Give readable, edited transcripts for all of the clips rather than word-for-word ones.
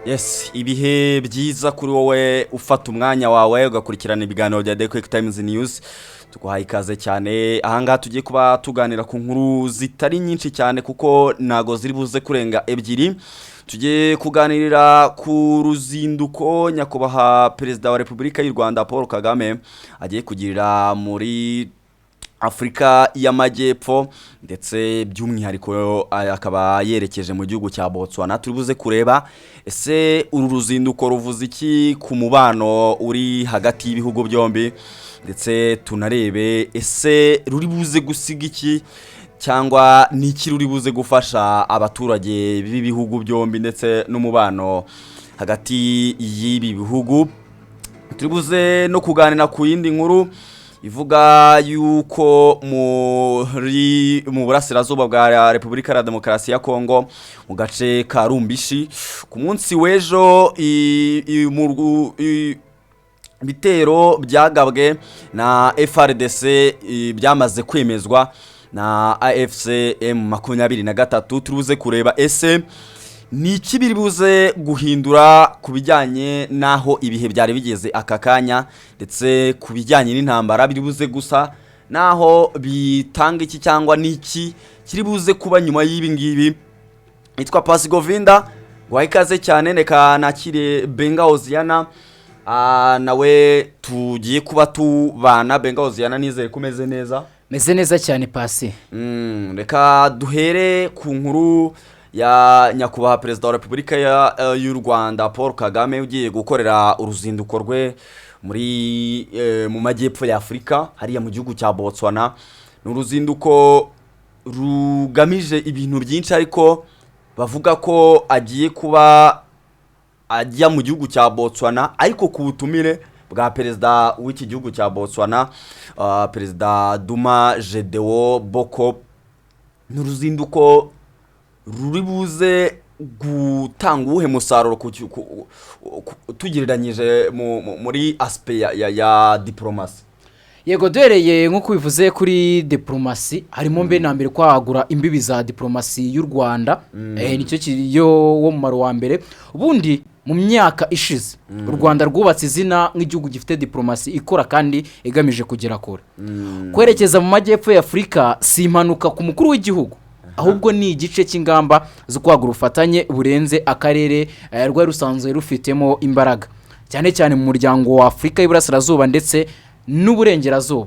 Yes, ibihe byiza kuri wowe ufata umwanya wawe ugakurikirana ibiganiro bya QuickTimes News. Tuguhaye ikaze cyane. Ahangaha tugiye kuba tuganira ku nkuru zitari nyinshi cyane kuko nago ziri buze kurenga ebyiri. Tugiye kuganirira ku ruzinduko nyakubahwa Perezida wa Repubulika y'u Rwanda Paul Kagame agiye kugirira muri Afrika y'Amajyepfo ndetse by'umwihariko akaba yerekeje mu gihugu cya Botswana. Turibuze kureba ese uru ruzinduko ruvuze iki ku mubano uri hagati y'ibihugu byombi, ndetse tunarebe ese ruri buze gusiga iki cyangwa niki ruri buze gufasha abaturage b'ibihugu byombi ndetse n'umubano hagati y'ibi bihugu. Turibuze no kuganira ku yindi nkuru ivuga yuko mu burasirazuba bwa Repubulika ya Demokarasi ya Congo mu gace ka Rumbishi ku munsi w'ejo bitero byagabwe na FRDC byamaze kwemezwa na AFCM 23. Turuze kureba ese niki biri buze guhindura ku bijyanye naho ibihe byari bigeze aka kanya, ndetse ku bijyanye n'intambara biri buze gusa naho bitanga iki cyangwa niki kiri buze kuba nyuma y'ibi ngibi. Itwa Pasi Govinda gwaye ikaze cyane, neka nakire Benga Oziana nawe tugiye kuba tubana. Benga Oziana, nizere kumeze neza? Meze neza cyane Pasi. Reka duhere ku nkuru ya nyakubahwa Perezida wa Repubulika y'u Rwanda Paul Kagame ugiye gukorera uruzinduko rwe muri mu majyepfo ya Afrika hariya mu gihugu cya Botswana. N'uruzinduko rugamije ibintu byinshi, ariko bavuga ko agiye kuba ajya mu gihugu cya Botswana ariko ku butumire bwa perezida w'iki gihugu cya Botswana, Perezida Duma Jedewo Boko. N'uruzinduko ruri buze gutanga uwuhe musaruro tugereranyije muri aspect ya diplomasi? Yego, duhereye nk'uko bivuze kuri diplomasi harimo mbe na mbere kwagura imbibi za diplomasi y'u Rwanda. Nicyo kiriyo wo mu maro wa mbere. Ubundi mu myaka ishize u Rwanda rwubatse izina nk'igihugu gifite diplomasi ikora kandi igamije kugera kure. Kwerekeza mu majyepfo ya Afrika si impanuka ku mukuru w'igihugu, ahubwo ni igice cy'ingamba zo kwagura ubufatanye burenze akarere rwari rusanzwe rufitemo imbaraga, cyane cyane mu muryango wa Afrika y'Iburasirazuba ndetse n'uburengerazuba.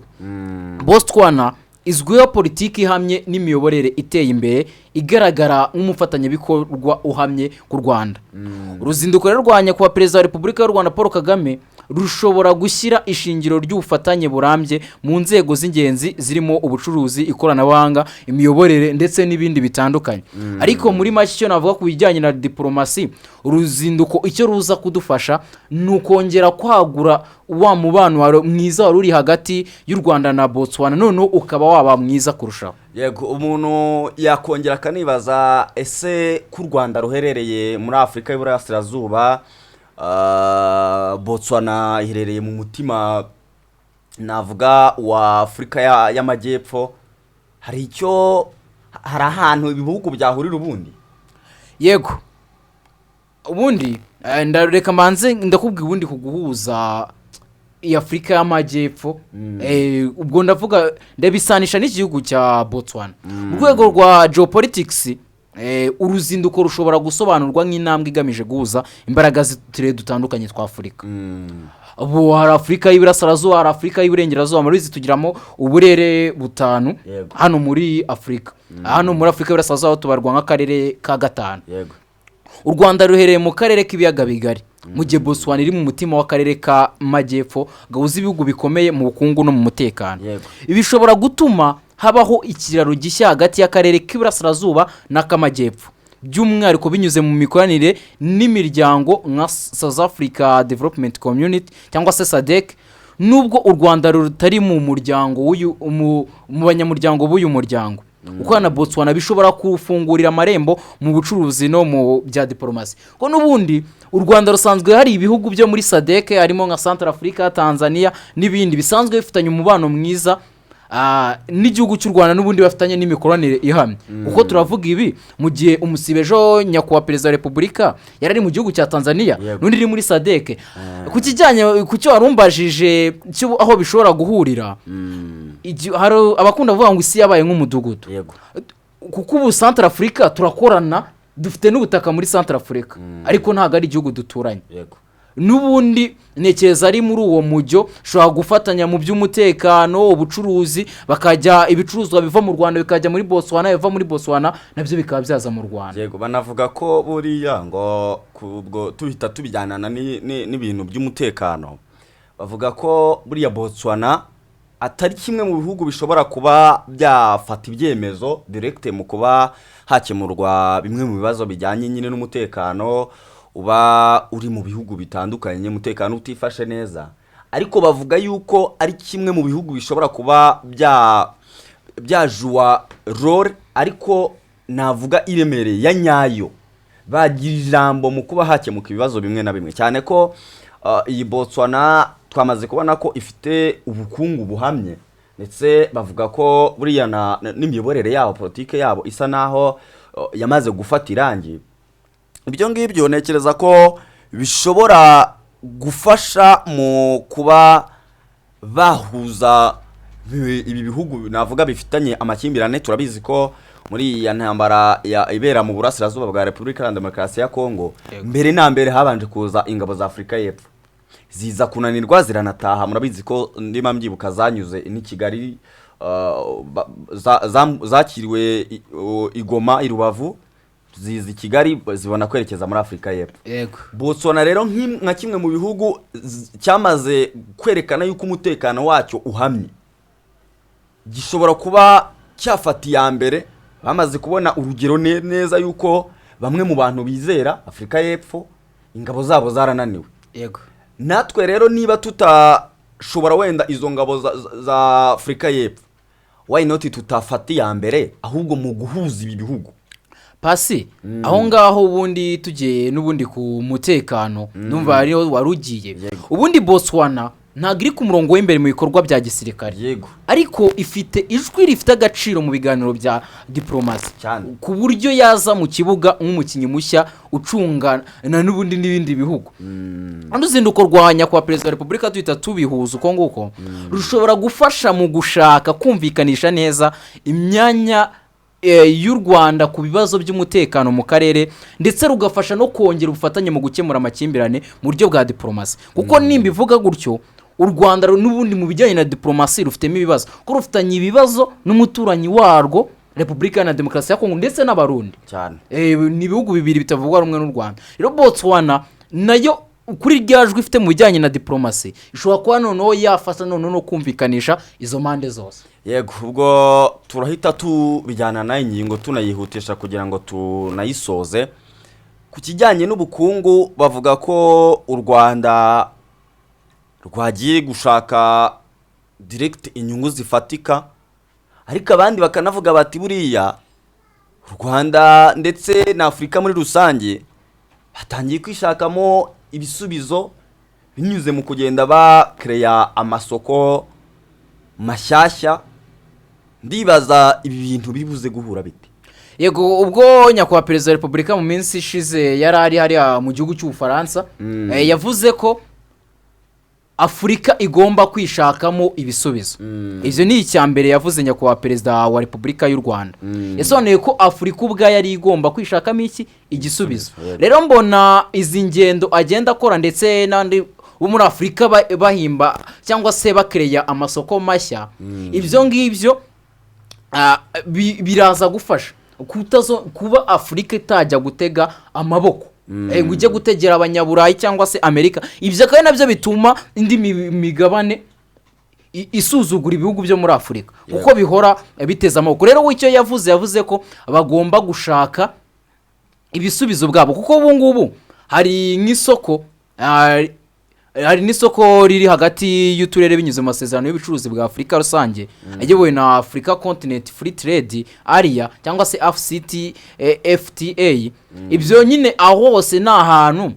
Botswana izwiho politiki ihamye n'imiyoborere iteye imbere igaragara nk'umufatanyabikorwa uhamye ku Rwanda. Uruzinduko rwanya kwa Perezida wa Repubulika y'u Rwanda Paul Kagame rushobora gushyira ishingiro ry'ubufatanye burambye mu nzego z'ingenzi zirimo ubucuruzi, ikoranabuhanga, imiyoborere ndetse n'ibindi bitandukanye. Ariko muri make icyo navuga ku bijyanye na diplomasi, uruzinduko icyo ruza kudufasha ni ukongera kwagura wa mubano mwiza wari uri hagati y'u Rwanda na Botswana, none ukaba waba mwiza kurushaho. Yego, umuntu yakongera akanibaza ese ku Rwanda ruherereye muri Afrika y'Iburasirazuba, Botswana iherereye mu mutima navuga wa Afrika y'Amajyepfo, hari ahantu ibihugu byahurira ubundi? Yego, ubundi ndareka manze ndakubwira ubundi kuguhuza Afrika y'Amajyepfo. Ubwo ndavuga ndabisanisha n'igihugu cya Botswana. Mu rwego rwa geopolitics, uruzinduko rushobora gusobanurwa nk'intambwe igamije guhuza imbaraga z'uturere dutandukanye twa Afrika. Ubu hari Afrika y'Iburasirazuba, hari Afrika y'Iburengerazuba, muri zitugiramo uburere butanu. Hano muri Afrika, hano muri Afrika y'Iburasirazuba tubarwa nk'akarere ka gatanu. U Rwanda ruhereye mu karere k'ibiyaga bigari, mu gihe Botswana iri mu mutima w'akarere ka Majyepfo gahuza ibihugu bikomeye mu bukungu no mu mutekano. Ibi bishobora gutuma habaho ikiraro gishya hagati y'akarere k'Iburasirazuba n'ak'Amajyepfo, by'umwihariko binyuze mu mikoranire n'imiryango nka South Africa Development Community cyangwa se SADC. Nubwo u Rwanda rutari mu muryango mu banyamuryango b'uyu muryango, gukorana na Botswana bishobora kufungurira amarembo mu bucuruzi no mu bya diplomasi ko n'ubundi u Rwanda rusanzwe hari ibihugu byo muri SADC harimo nka Central Africa, Tanzania n'ibindi bisanzwe bifitanye umubano mwiza n'igihugu cy'u Rwanda n'ubundi bafitanye n'imikoranire ihamye kuko turavuga ibi mu gihe umusibejo nyakubahwa perezida wa Repubulika yarari mu gihugu cya Tanzania n'undi iri muri SADC ku kijyanye ku cyo warumbajije aho bishobora guhurira hari abakunda kuvuga ngo isi yabaye nk'umudugudu kuko ubu Central Africa turakorana dufite n'ubutaka muri Central Africa ariko ntabwo ari igihugu duturanye n'ubundi ntekereza ari muri uwo mujyo ushobora gufatanya mu by'umutekano ubucuruzi bakajya ibicuruzwa biva mu Rwanda bikajya muri Botswana biva muri Botswana nabyo bikaba byaza mu Rwanda yego banavuga ko buriya ngo kubwo tuhita tubijyanana n'ibintu by'umutekano bavuga ko buriya Botswana atari kimwe mu bihugu bishobora kuba byafata ibyemezo direct mu kuba hakemurwa bimwe mu bibazo bijyanye nyine n'umutekano uba uri mu bihugu bitandukanye umutekano utifashe neza ariko bavuga yuko ari kimwe mu bihugu bishobora kuba byajuwa role ariko navuga iremereye ya nyayo bagira ijambo mu kuba hakemuka ibibazo bimwe na bimwe cyane ko iyi Botswana twamaze kubona ko ifite ubukungu buhamye ndetse bavuga ko buriya n'imiyoborere yabo politike yabo isa naho yamaze gufata irangi ibyo ngibyo nekereza ko bishobora gufasha mu kuba bahuza ibi bihugu navuga bifitanye amakimbirane turabizi ko muri ya ntambara ibera mu burasirazuba bwa Repubulika ya Demokarasi ya Congo mbere na mbere habanje kuza ingabo za Afrika y'Epfo ziza kunanirwa ziranataha murabizi ko ndima mbyibuka zanyuze ni Kigali zakiriwe igoma irubavu zizi Kigali zibona kwerekeza muri Afrika y'Epfo yego Botswana rero nka kimwe mu bihugu cyamaze kwerekana yuko umutekano wacyo uhamye gishobora kuba cyafati ya mbere bamaze kubona urugero neza yuko bamwe mu bantu bizera Afrika y'Epfo ingabo zabo zarananiwe yego natwe rero niba tutashobora wenda izo ngabo za Afrika y'Epfo why not tutafati ya mbere ahubwo mu guhuza ibi bihugu pasi aho ngaho ubundi tugiye n'ubundi ku mutekano numva ariho warugiye ubundi Botswana ntabwo iri ku murongo w'imbere mu bikorwa bya gisirikare yego ariko ifite ijwi rifite agaciro mu biganiro bya diplomasi ku buryo yaza mu kibuga nk'umukinnyi mushya ucungana n'ubundi n'ibindi bihugu uruzinduko rwa nyakubahwa perezida wa Repubulika tuhita tubihuza uko nguko rushobora gufasha mu gushaka kumvikanisha neza imyanya y'u Rwanda ku bibazo by'umutekano mu karere ndetse rugafasha no kongera ubufatanye mu gukemura amakimbirane mu buryo bwa diplomasi kuko nimba ivuga gutyo u Rwanda n'ubundi mu bijyanye na diplomasi rufitemo ibibazo ko rufitanye ibibazo n'umuturanyi warwo Repubulika ya Demokarasi ya Kongo ndetse n'abarundi cyane ni ibihugu bibiri bitavugwa rumwe n'u Rwanda rero Botswana nayo kuri ryajwe ifite mu bijyanye na diplomasi ishobora kuba noneho yafasha noneho no kumvikanisha izo mande zose yego ubwo turahita tubijyana na ingingo tunayihutisha kugira ngo tunayisoze ku kijyanye n'ubukungu bavuga ko u Rwanda rwagiye gushaka direct inyungu zifatika ariko abandi bakanavuga bati buriya u Rwanda ndetse na Afrika muri rusange batangiye kwishakamo ibisubizo binyuze mu kugenda bakreya amasoko mashyashya ndibaza ibi bintu bibuze guhura bite yego ubwo nyakubahwa perezida wa Repubulika mu minsi ishize yarari hariya mu gihugu cy'Ubufaransa yavuze ko Afrika igomba kwishakamo ibisubizo ivyo ni icyambere yavuze nyakubahwa perezida wa Repubulika y'u Rwanda yasobanuye ko Afrika ubwa yari igomba kwishakamo igisubizo rero mbona izi ngendo agenda akora ndetse nandi bo muri Afrika bahimba cyangwa se bakreya amasoko mashya ivyo ngivyo biraza gufasha kuba Afrika itajya gutega amaboko ngo ujye gutegera abanyaburayi cyangwa se Amerika ibyo kandi nabyo bituma indi migabane isuzugura ibihugu byo muri Afrika kuko bihora biteza amaboko rero w'icyo yavuze ko bagomba gushaka ibisubizo bwabo kuko ubu ngubu hari nk'isoko hari n'isoko riri hagati y'uturere binyuze mu masezerano y'ubucuruzi bwa Afurika rusange ayobowe na Africa Continent Free Trade Area cyangwa se FTA. Ibyo nyine aho hose ni ahantu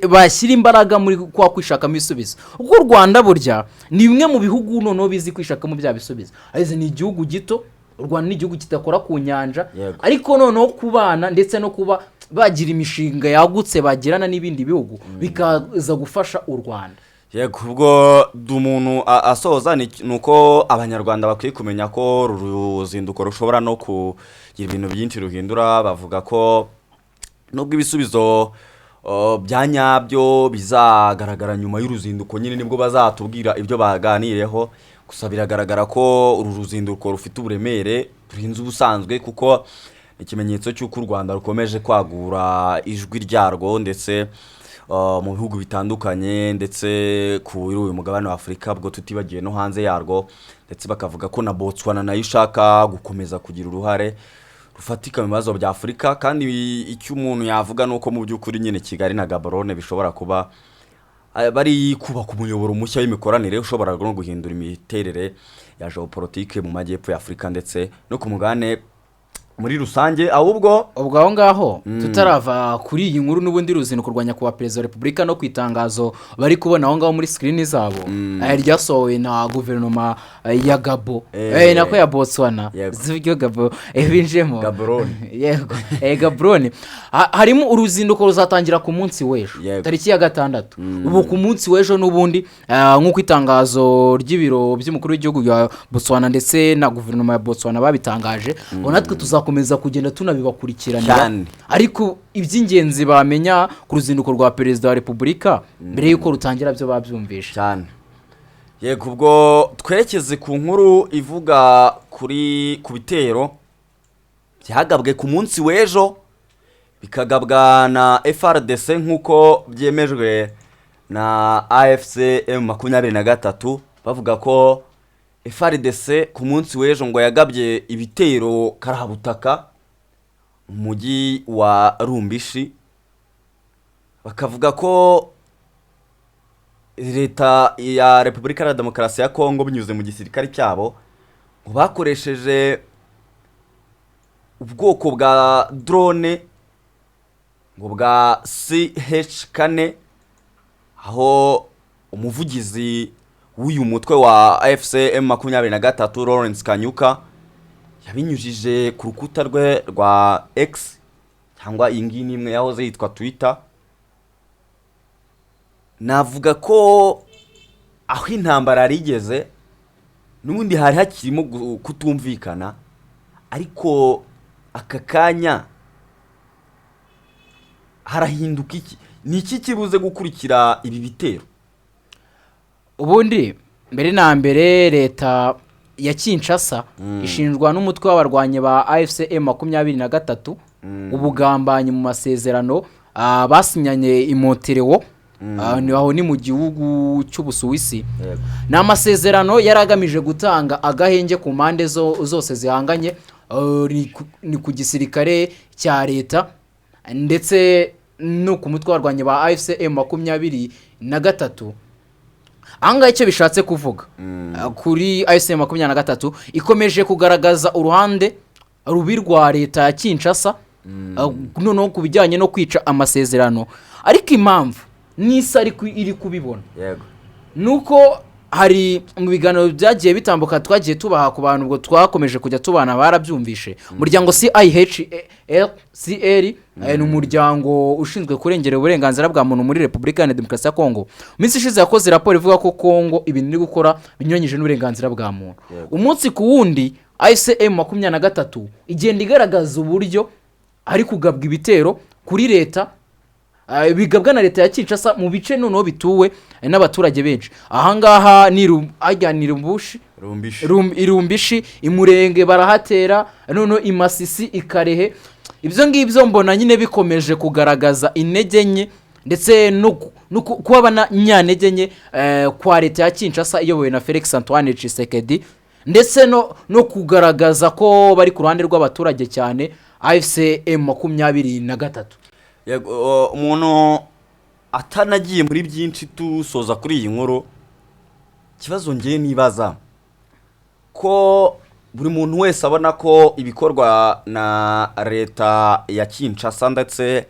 bashyira imbaraga muri kwa kwishakamo ibisubizo. Ubwo u Rwanda burya ni bimwe mu bihugu noneho bizi kwishakamo bya bisubizo. Arize ni igihugu gito, u Rwanda ni igihugu kitakora ku nyanja, ariko noneho kubana ndetse no kuba bagira imishinga yagutse bagirana n'ibindi bihugu bikaza gufasha u Rwanda. Yego, ubwo umuntu asoza nuko abanyarwanda bakwiye kumenya ko ruzinduko rushobora no kugira ibintu byinshi ruhindura. Bavuga ko nubwo ibisubizo bya nyabyo bizagaragara nyuma y'uruzinduko, nyine nibwo bazatubwira ibyo baganireho. Gusa biragaragara ko uru ruzinduko rufite uburemere burinze ubusanzwe, kuko ikimenyetso cy'uko u Rwanda rukomeje kwagura ijwi ryarwo ndetse mu bihugu bitandukanye, ndetse kuri uyu mugabane wa Afurika, bwo tutibagiye no hanze yarwo. Ndetse bakavuga ko na Botswana nayo ishaka gukomeza kugira uruhare rufatika mu bibazo bya Afurika. Kandi icyo umuntu yavuga nuko mu by'ukuri nyine Kigali na Gaborone bishobora kuba bari kubaka umuyoboro mushya w'imikoranire ushobora no guhindura imiterere ya geopolitique mu majyepfo ya Afurika ndetse no ku mugabane muri rusange. Ahubwo aho ngaho tutarava kuri iyi nkuru n'ubundi ruzinduko rwa nyakubahwa Perezida wa Repubulika no kwitangazo bari kubona aho ngaho muri screen zabo, ryasohowe na guverinoma ya Gabo nako ya Botswana, zivyo Gabo binjemo Gaborone. Yego, Gaborone harimo uruzinduko ruzatangira ku munsi w'ejo tariki ya 6. Ubu ku munsi w'ejo n'ubundi nk'uko itangazo ry'ibiro by'umukuru w'igihugu ya Botswana ndetse na guverinoma ya Botswana babitangaje, natwe tuzakomeza kugenda tunabibakurikiranira. Ariko iby'ingenzi bamenya ku ruzinduko rwa Perezida wa Repubulika mbere yuko rutangira byo babyumvisha cyane. Yego, ubwo twerekeze ku nkuru ivuga ku bitero byagabwe ku munsi w'ejo, bikagabwa na FRDC nk'uko byemejwe na AFC M23. Bavuga ko FRDC ku munsi w'ejo ngo yagabye ibitero karahabutaka mu mujyi wa Rumbishi. Bakavuga ko leta ya Repubulika ya Demokarasi ya Congo binyuze mu gisirikare cyabo ngo bakoresheje ubwoko bwa drone ngo bwa CH4, aho umuvugizi w'uyu mutwe wa AFC M23 Lawrence Kanyuka yabinyujije ku rukuta rwe rwa X cyangwa iyi nimwe yahoze yitwa Twitter. Navuga ko aho intambara rigeze n'ubundi hari hakirimo kutumvikana, ariko aka kanya harahinduka iki? Ni iki kibuze gukurikira ibi bitero? Ubundi mbere na mbere leta ya Kinshasa ishinjwa n'umutwe w'abarwanye ba AFC M23 ubugambanyi mu masezerano basinyanye i Montreal, aho ni mu gihugu cy'Ubusuwisi. Ni amasezerano yaragamije gutanga agahenge ku mpande zose zihanganye, ni ku gisirikare cya leta ndetse no ku mutwe w'abarwanye ba AFC M23. Anga icyo bishatse kuvuga kuri AFC M23 ikomeje kugaragaza uruhande rubi rwa leta ya Kinshasa noneho kubijyanye no kwica amasezerano. Ariko impamvu nisa iri kubibona nuko hari mu biganiro byagiye bitambuka twagiye tubaha ku bantu, ubwo twakomeje kujya tubana barabyumvishe. Umuryango CIHCR ni umuryango ushinzwe kurengera uburenganzira bwa muntu muri Repubulika ya Demokarasi ya Congo. Minsi ishize yakoze raporo ivuga ko Congo ibintu iri gukora binyuranyije n'uburenganzira bwa muntu. Umunsi ku wundi AFC M23 igenda igaragaza uburyo ari kugabwa ibitero kuri leta, bigabwa na leta ya Kinshasa mu bice noneho bituwe n'abaturage benshi. Ahangaha ni Rumbishi, Imurenge barahatera, noneho Imasisi, Ikarehe. Ibyo ngibyo mbona nyine bikomeje kugaragaza intege nke ndetse no kuba nyantege nke kwa leta ya Kinshasa iyobowe na Felix Antoine Tshisekedi, ndetse no kugaragaza ko bari ku ruhande rw'abaturage cyane AFC M23. Yego, umuntu atanagiye muri byinshi tusoza kuri iyi nkuru kibazo ngiye nibaza ko buri muntu wese abona ko ibikorwa na leta ya Kinshasa ndetse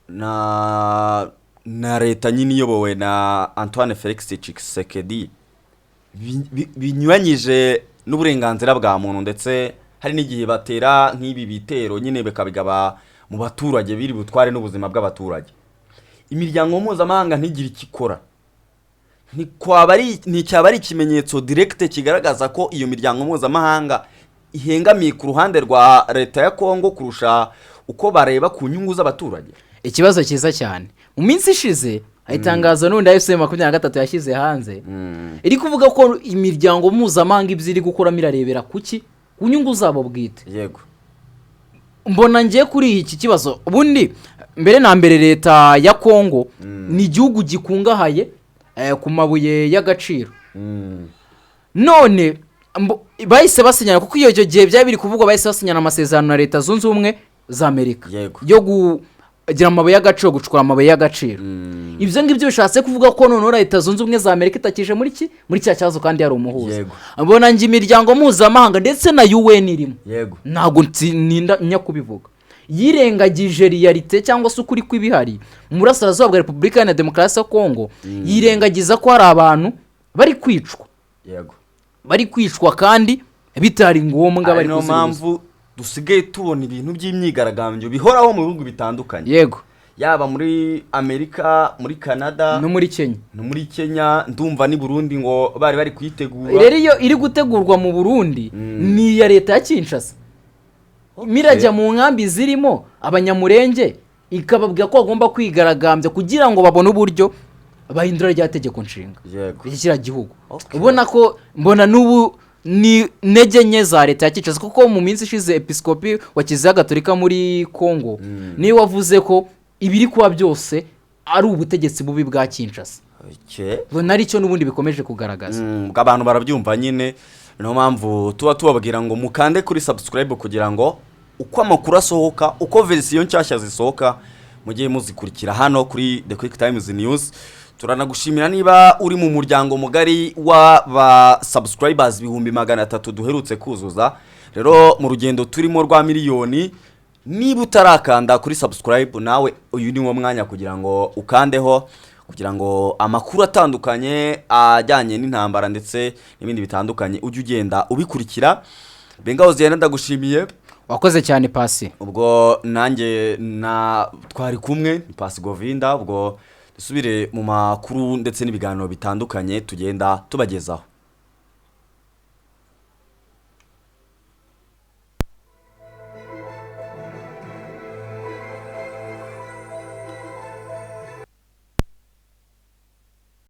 na leta nyine iyobowe na Antoine Felix Tshisekedi binyuranyije n'uburenganzira bwa muntu, ndetse hari n'igihe batera nk'ibi bitero nyine bakabigaba mu baturage biri butware n'ubuzima bw'abaturage. Imiryango mpuzamahanga ntigire ikikora, nticyaba ari ikimenyetso direct kigaragaza ko iyo miryango mpuzamahanga ihengamiye ku ruhande rwa leta ya Congo kurusha uko bareba ku nyungu z'abaturage. Ikibazo cyiza cyane. Mu minsi ishize itangazo n'undi FC23 yashyize hanze iri kuvuga ko imiryango mpuzamahanga ibyiri gukora mirarebera kuki ku nyungu zabo bwite. Yego, mbona ngiye kuri iki kibazo. Ubundi mbere na mbere leta ya Congo ni igihugu gikungahaye ku mabuye y'agaciro. None bahise basinyana, kuko iyo gihe byabiri kuvugwa bahise basinyana amasezerano na leta zunze ubumwe za Amerika yo kugira amabuye y'agaciro, gucukura amabuye y'agaciro. Ibyo ngibyo bishatse kuvuga ko none leta zunze ubumwe za Amerika itakije muri cya cyazo kandi yari umuhuza. Mbona ngi imiryango mpuzamahanga ndetse na UN irimo, ntabwo ninda nyakubivuga, yirengagije realite cyangwa se ukuri kw'ibihari mu burasirazuba bwa Repubulika ya Demokarasi ya Congo. Yirengagiza ko hari abantu bari kwicwa, bari kwicwa kandi bitari ngombwa, bari kuzira. Mpamvu dusigaye tubona ibintu by'imyigaragambyo bihoraho mu bihugu bitandukanye. Yego, yaba muri Amerika, muri Canada no muri Kenya, ndumva ni Burundi ngo bari kuyitegura. Rero iyo iri gutegurwa mu Burundi ni ya leta ya Kinshasa. Mirajya mu nkambi zirimo abanyamurenge ikababwira ko bagomba kwigaragambya kugira ngo babone uburyo bahindura rya tegeko nshinga y'ikira gihugu. Ubona ko mbona n'ubu ni ntege nke za leta ya Kinshasa, kuko mu minsi ishize episkopi wa Kiliziya Gatolika muri Congo niwe wavuze ko ibiri kuba byose ari ubutegetsi bubi bwa Kinshasa. Bona aricyo n'ubundi bikomeje kugaragaza. Abantu barabyumva nyine, niyo mpamvu tubabwira ngo mukande kuri subscribe kugira ngo uko amakuru asohoka, uko verisiyo nshyashya zisohoka mugiye muzikurikira hano kuri The QuickTimes News. Turanagushimira niba uri mu muryango mugari w'aba subscribers 300 duherutse kuzuza. Rero mu rugendo turimo rwa miliyoni, niba utarakanda kuri subscribe nawe uyu ni wo mwanya kugira ngo ukandeho, kugira ngo amakuru atandukanye ajyanye n'intambara ndetse n'ibindi bitandukanye ujye ugenda ubikurikira. Bengaho ziyana ndagushimiye, wakoze cyane Pasi. Ubwo nanjye twari kumwe Pasi Govinda, ubwo dusubire mu makuru ndetse n'ibiganiro bitandukanye tugenda tubagezaho.